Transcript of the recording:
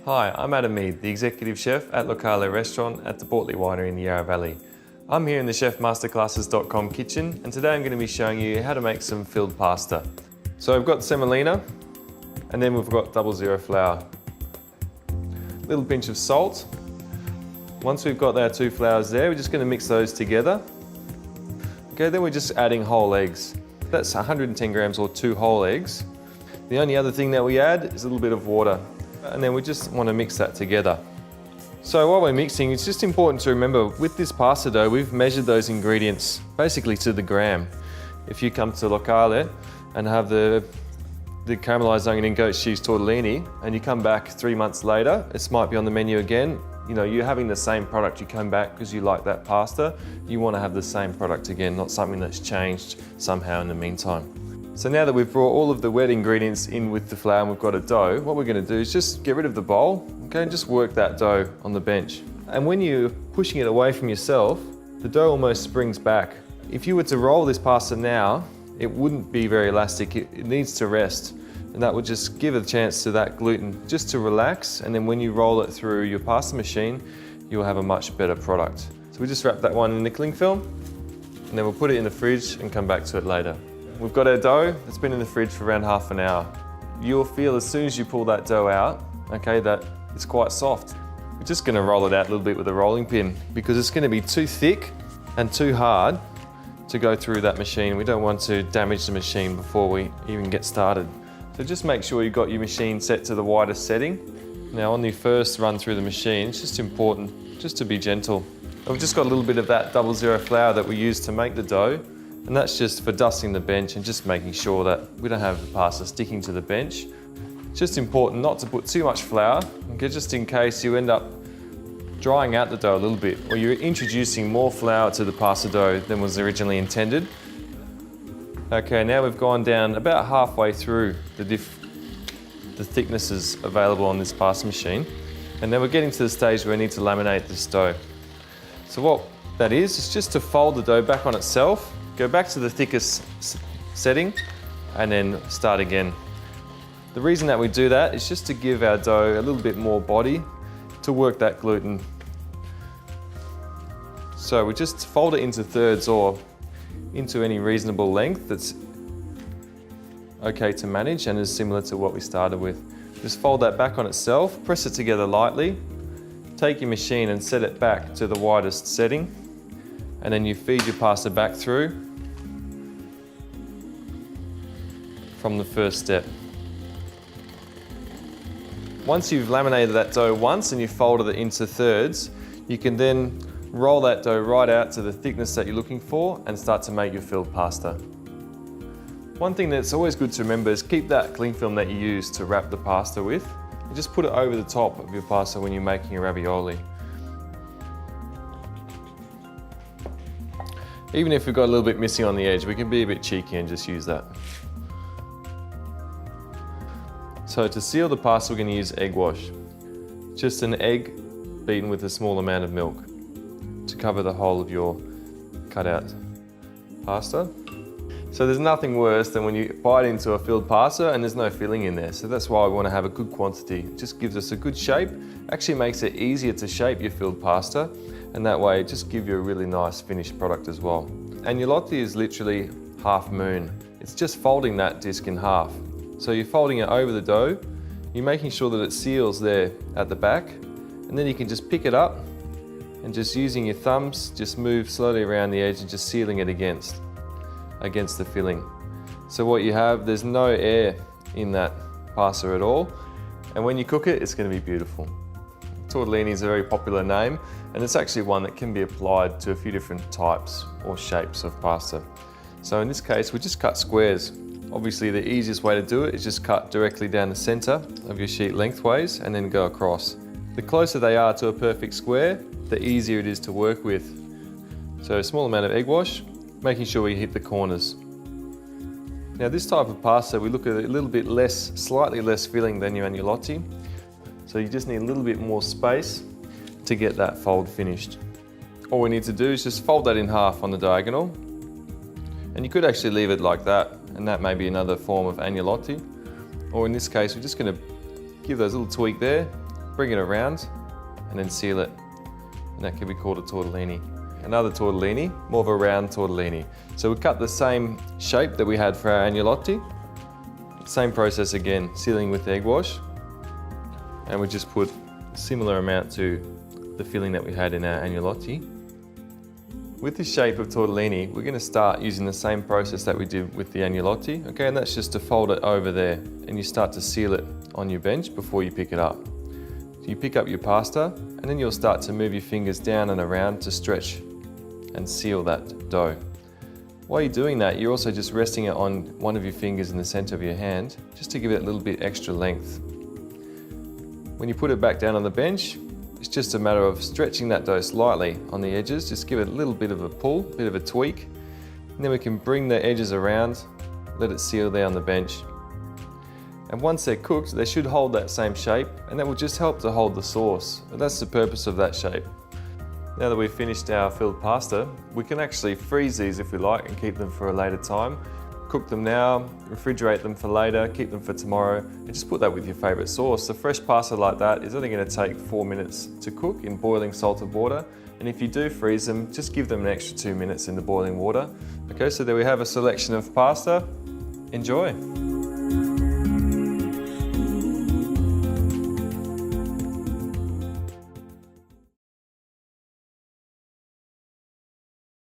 Hi, I'm Mead, the Executive Chef at Locale Restaurant at the Bortoli Winery in the Yarra Valley. I'm here in the chefmasterclasses.com kitchen, and today I'm going to be showing you how to make some filled pasta. So I've got semolina, and then we've got 00 flour. A little pinch of salt. Once we've got our 2 flours there, we're just going to mix those together. Okay, then we're just adding whole eggs. That's 110 grams or 2 whole eggs. The only other thing that we add is a little bit of water. And then we just want to mix that together. So while we're mixing, it's just important to remember with this pasta dough, we've measured those ingredients basically to the gram. If you come to Locale and have the caramelized onion and goat cheese tortellini, and you come back 3 months later, it might be on the menu again. You know, you're having the same product, you come back because you like that pasta, you want to have the same product again, not something that's changed somehow in the meantime. So now that we've brought all of the wet ingredients in with the flour and we've got a dough, what we're going to do is just get rid of the bowl, okay, and just work that dough on the bench. And when you're pushing it away from yourself, the dough almost springs back. If you were to roll this pasta now, it wouldn't be very elastic, it needs to rest. And that would just give a chance to that gluten just to relax, and then when you roll it through your pasta machine, you'll have a much better product. So we just wrap that one in the cling film, and then we'll put it in the fridge and come back to it later. We've got our dough, it's been in the fridge for around half an hour. You'll feel as soon as you pull that dough out, okay, that it's quite soft. We're just gonna roll it out a little bit with a rolling pin because it's gonna be too thick and too hard to go through that machine. We don't want to damage the machine before we even get started. So just make sure you've got your machine set to the widest setting. Now on the first run through the machine, it's just important just to be gentle. We've just got a little bit of that 00 flour that we use to make the dough. And that's just for dusting the bench and just making sure that we don't have the pasta sticking to the bench. It's just important not to put too much flour, okay, just in case you end up drying out the dough a little bit, or you're introducing more flour to the pasta dough than was originally intended. Okay, now we've gone down about halfway through the thicknesses available on this pasta machine, and then we're getting to the stage where we need to laminate this dough. So what that is just to fold the dough back on itself. Go back to the thickest setting and then start again. The reason that we do that is just to give our dough a little bit more body to work that gluten. So we just fold it into thirds or into any reasonable length that's okay to manage and is similar to what we started with. Just fold that back on itself, press it together lightly, take your machine and set it back to the widest setting, and then you feed your pasta back through from the first step. Once you've laminated that dough once and you've folded it into thirds, you can then roll that dough right out to the thickness that you're looking for and start to make your filled pasta. One thing that's always good to remember is keep that cling film that you use to wrap the pasta with and just put it over the top of your pasta when you're making your ravioli. Even if we've got a little bit missing on the edge, we can be a bit cheeky and just use that. So to seal the pasta, we're going to use egg wash. Just an egg beaten with a small amount of milk to cover the whole of your cut out pasta. So there's nothing worse than when you bite into a filled pasta and there's no filling in there. So that's why we want to have a good quantity. It just gives us a good shape, actually makes it easier to shape your filled pasta, and that way it just gives you a really nice finished product as well. Agnolotti is literally half moon. It's just folding that disc in half. So you're folding it over the dough, you're making sure that it seals there at the back, and then you can just pick it up and just using your thumbs, just move slowly around the edge and just sealing it against the filling. So what you have, there's no air in that pasta at all, and when you cook it, it's going to be beautiful. Tortellini is a very popular name, and it's actually one that can be applied to a few different types or shapes of pasta. So in this case, we just cut squares. Obviously the easiest way to do it is just cut directly down the center of your sheet lengthways and then go across. The closer they are to a perfect square, the easier it is to work with. So a small amount of egg wash, making sure we hit the corners. Now this type of pasta, we look at a little bit less, slightly less filling than your agnolotti. So you just need a little bit more space to get that fold finished. All we need to do is just fold that in half on the diagonal. And you could actually leave it like that, and that may be another form of agnolotti. Or in this case, we're just going to give those a little tweak there, bring it around and then seal it. And that can be called a tortellini. Another tortellini, more of a round tortellini. So we cut the same shape that we had for our agnolotti. Same process again, sealing with egg wash. And we just put a similar amount to the filling that we had in our agnolotti. With this shape of tortellini, we're going to start using the same process that we did with the agnolotti, okay? And that's just to fold it over there and you start to seal it on your bench before you pick it up. So you pick up your pasta and then you'll start to move your fingers down and around to stretch and seal that dough. While you're doing that, you're also just resting it on one of your fingers in the center of your hand, just to give it a little bit extra length. When you put it back down on the bench, it's just a matter of stretching that dough slightly on the edges, just give it a little bit of a pull, a bit of a tweak, and then we can bring the edges around, let it seal there on the bench. And once they're cooked, they should hold that same shape, and that will just help to hold the sauce. And that's the purpose of that shape. Now that we've finished our filled pasta, we can actually freeze these if we like and keep them for a later time. Cook them now, refrigerate them for later, keep them for tomorrow, and just put that with your favourite sauce. The fresh pasta like that is only going to take 4 minutes to cook in boiling salted water. And if you do freeze them, just give them an extra 2 minutes in the boiling water. Okay, so there we have a selection of pasta. Enjoy.